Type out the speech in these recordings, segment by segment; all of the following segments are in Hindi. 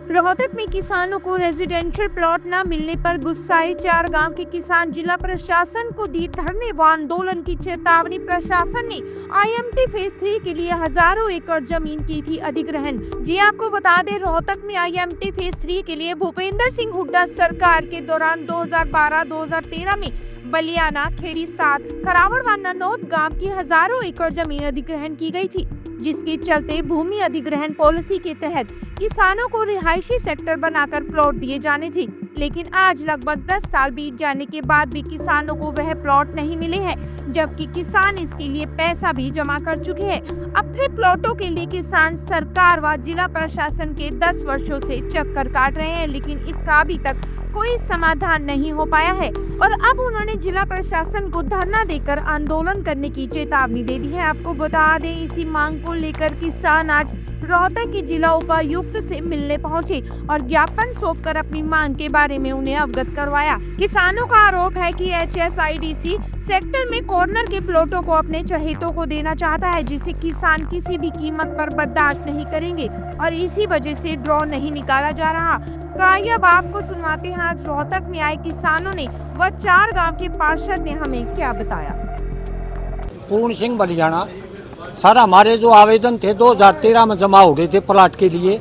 रोहतक में किसानों को रेजिडेंशियल प्लॉट न मिलने पर गुस्साए 4 गांव के किसान जिला प्रशासन को दी धरने व आंदोलन की चेतावनी। प्रशासन ने IMT फेज 3 के लिए हजारों एकड़ जमीन की थी अधिग्रहण। जी आपको बता दें, रोहतक में IMT फेज 3 के लिए भूपेंद्र सिंह हुड्डा सरकार के दौरान 2012-2013 में बलियाना, खेड़ी 7, करावड़ व ननौत गांव की हजारों एकड़ जमीन अधिग्रहण की गई थी, जिसके चलते भूमि अधिग्रहण पॉलिसी के तहत किसानों को रिहायशी सेक्टर बनाकर प्लॉट दिए जाने थे। लेकिन आज लगभग 10 साल बीत जाने के बाद भी किसानों को वह प्लॉट नहीं मिले हैं, जबकि किसान इसके लिए पैसा भी जमा कर चुके हैं। अपने प्लॉटों के लिए किसान सरकार व जिला प्रशासन के 10 वर्षों से चक्कर काट रहे हैं, लेकिन इसका अभी तक कोई समाधान नहीं हो पाया है और अब उन्होंने जिला प्रशासन को धरना देकर आंदोलन करने की चेतावनी दे दी है। आपको बता दें, इसी मांग को लेकर किसान आज रोहतक के जिला उपायुक्त से मिलने पहुंचे और ज्ञापन सौंपकर अपनी मांग के बारे में उन्हें अवगत करवाया। किसानों का आरोप है कि HSIDC सेक्टर में कॉर्नर के प्लॉटों को अपने चहेतों को देना चाहता है, जिसे किसान किसी भी कीमत पर बर्दाश्त नहीं करेंगे और इसी वजह से ड्रॉ नहीं निकाला जा रहा। तो आइए अब आपको सुनाते हैं आज रोहतक में आए किसानों ने व 4 गांव के पार्षद ने हमें क्या बताया। पूर्ण सिंह बलियाना। सर, हमारे जो आवेदन थे 2013 में जमा हो गए थे प्लाट के लिए,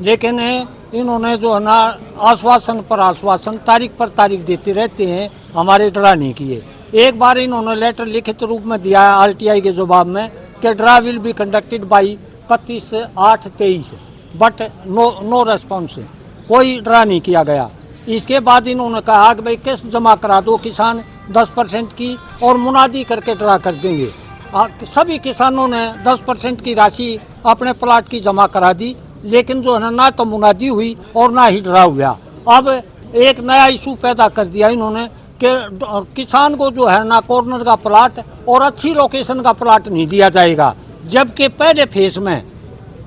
लेकिन इन्होंने जो है ना आश्वासन पर आश्वासन, तारीख पर तारीख देते रहते हैं, हमारे ड्रा नहीं किए। एक बार इन्होंने लेटर लिखित रूप में दिया है RTI के जवाब में कि draw will be conducted by 31/8/23, but no response, कोई ड्रा नहीं किया गया। इसके बाद इन्होंने कहा कि भाई किस्त जमा करा दो किसान 10% की और मुनादी करके ड्रा कर देंगे। सभी किसानों ने 10% की राशि अपने प्लाट की जमा करा दी, लेकिन जो है ना तो मुनादी हुई और ना ही ड्रा हुआ। अब एक नया इशू पैदा कर दिया इन्होंने कि किसान को जो है ना कॉर्नर का प्लाट और अच्छी लोकेशन का प्लाट नहीं दिया जाएगा, जबकि पहले फेज में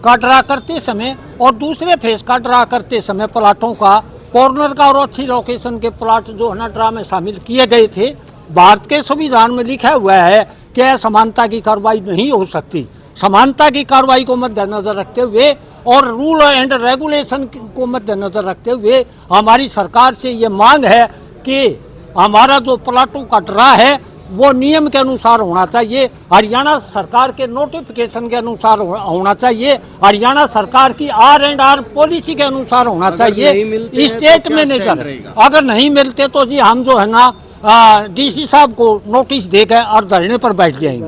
का ड्रा करते समय और दूसरे फेज का ड्रा करते समय प्लाटों का कॉर्नर का और अच्छी लोकेशन के प्लाट जो है ना ड्रा में शामिल किए गए थे। भारत के संविधान में लिखा हुआ है कि असमानता की कार्रवाई नहीं हो सकती। समानता की कार्रवाई को मद्देनजर रखते हुए और रूल एंड रेगुलेशन को मद्देनजर रखते हुए हमारी सरकार से ये मांग है कि हमारा जो प्लाटों का ड्रा है वो नियम के अनुसार होना चाहिए, हरियाणा सरकार के नोटिफिकेशन के अनुसार होना चाहिए, हरियाणा सरकार की R&R पॉलिसी के अनुसार होना चाहिए। स्टेट मैनेजर अगर नहीं मिलते तो जी हम जो है ना DC साहब को नोटिस देकर और धरने पर बैठ जाएंगे।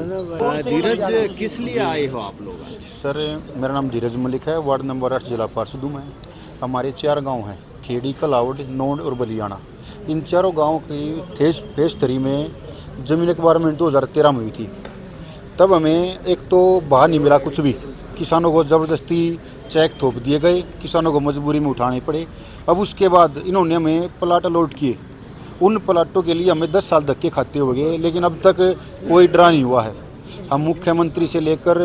धीरज, किस लिए आए हो आप लोग? सर, मेरा नाम धीरज मलिक है, वार्ड नंबर 8 जिला पार्षद हूँ मैं। हमारे 4 गांव हैं, खेड़ी, कलावड़, नौड और बलियाना। इन चारों गांवों की फेज 3 में जमीन एक्वायरमेंट 2013 में हुई थी। तब हमें एक तो बाहर नहीं मिला कुछ भी, किसानों को ज़बरदस्ती चेक थोप दिए गए, किसानों को मजबूरी में उठाने पड़े। अब उसके बाद इन्होंने हमें प्लाट अलॉट किए। उन प्लाटों के लिए हमें 10 साल धक्के खाते हो गए, लेकिन अब तक कोई ड्रा नहीं हुआ है। हम मुख्यमंत्री से लेकर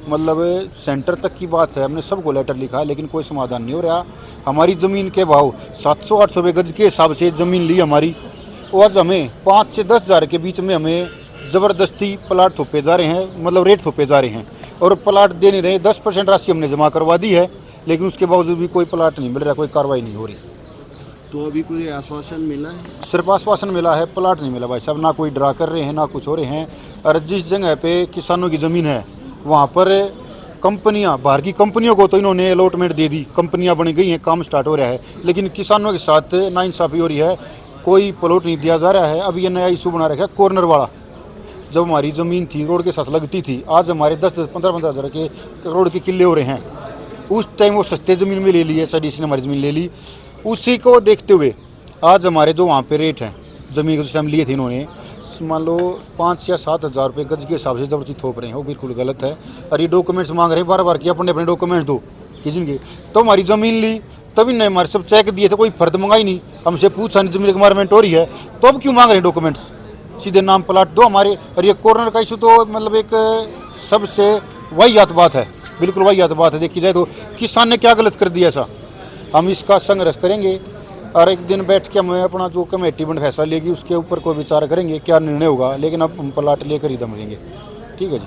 मतलब सेंटर तक की बात है, हमने सबको लेटर लिखा है, लेकिन कोई समाधान नहीं हो रहा। हमारी ज़मीन के भाव 700-800 रुपये गज के हिसाब से ज़मीन ली हमारी, और आज हमें 5 से 10 हज़ार के बीच में हमें ज़बरदस्ती प्लाट थोपे जा रहे हैं, मतलब रेट थोपे जा रहे हैं और प्लाट दे नहीं रहे। 10% राशि हमने जमा करवा दी है, लेकिन उसके बावजूद भी कोई प्लाट नहीं मिल रहा, कोई कार्रवाई नहीं हो रही। तो अभी कोई आश्वासन मिला है? सिर्फ आश्वासन मिला है, प्लाट नहीं मिला भाई साहब। ना कोई ड्रा कर रहे हैं, ना कुछ हो रहे हैं। और जिस जगह पे किसानों की ज़मीन है वहाँ पर कंपनियां, बाहर की कंपनियों को तो इन्होंने अलॉटमेंट दे दी, कंपनियां बन गई हैं, काम स्टार्ट हो रहा है, लेकिन किसानों के साथ नाइंसाफ़ी हो रही है, कोई प्लॉट नहीं दिया जा रहा है। अब ये नया इशू बना रखा है कॉर्नर वाला। जब हमारी ज़मीन थी रोड के साथ लगती थी, आज हमारे 10-15 हज़ार के रोड के किले हो रहे हैं। उस टाइम वो सस्ते ज़मीन में ले ली है, HSIDC ने हमारी ज़मीन ले ली। उसी को देखते हुए आज हमारे जो वहाँ पे रेट हैं ज़मीन के, जिस टाइम लिए थे इन्होंने, मान लो 5 या 7 हज़ार रुपये गज के हिसाब से जबरदस्ती थोप रहे हैं, वो बिल्कुल गलत है। और ये डॉक्यूमेंट्स मांग रहे हैं बार-बार कि अपने डॉक्यूमेंट दो किसी। तो हमारी ज़मीन ली तभी नहीं, हमारे सब चेक दिए थे, कोई फर्द मंगाई नहीं, हमसे पूछा नहीं ज़मीन एक्वायरमेंट हो रही है, तो अब क्यों मांग रहे हैं डॉक्यूमेंट्स? सीधे नाम प्लाट दो हमारे। और ये कॉर्नर का इशू तो मतलब एक सबसे वाहियात बात है, बिल्कुल वाहियात बात है। देखी जाए तो किसान ने क्या गलत कर दिया ऐसा? हम इसका संघर्ष करेंगे और एक दिन बैठ के हमें अपना जो कमेटी बन फैसला लेगी उसके ऊपर कोई विचार करेंगे क्या निर्णय होगा, लेकिन अब हम प्लाट लेकर ही दम लेंगे। ठीक है जी।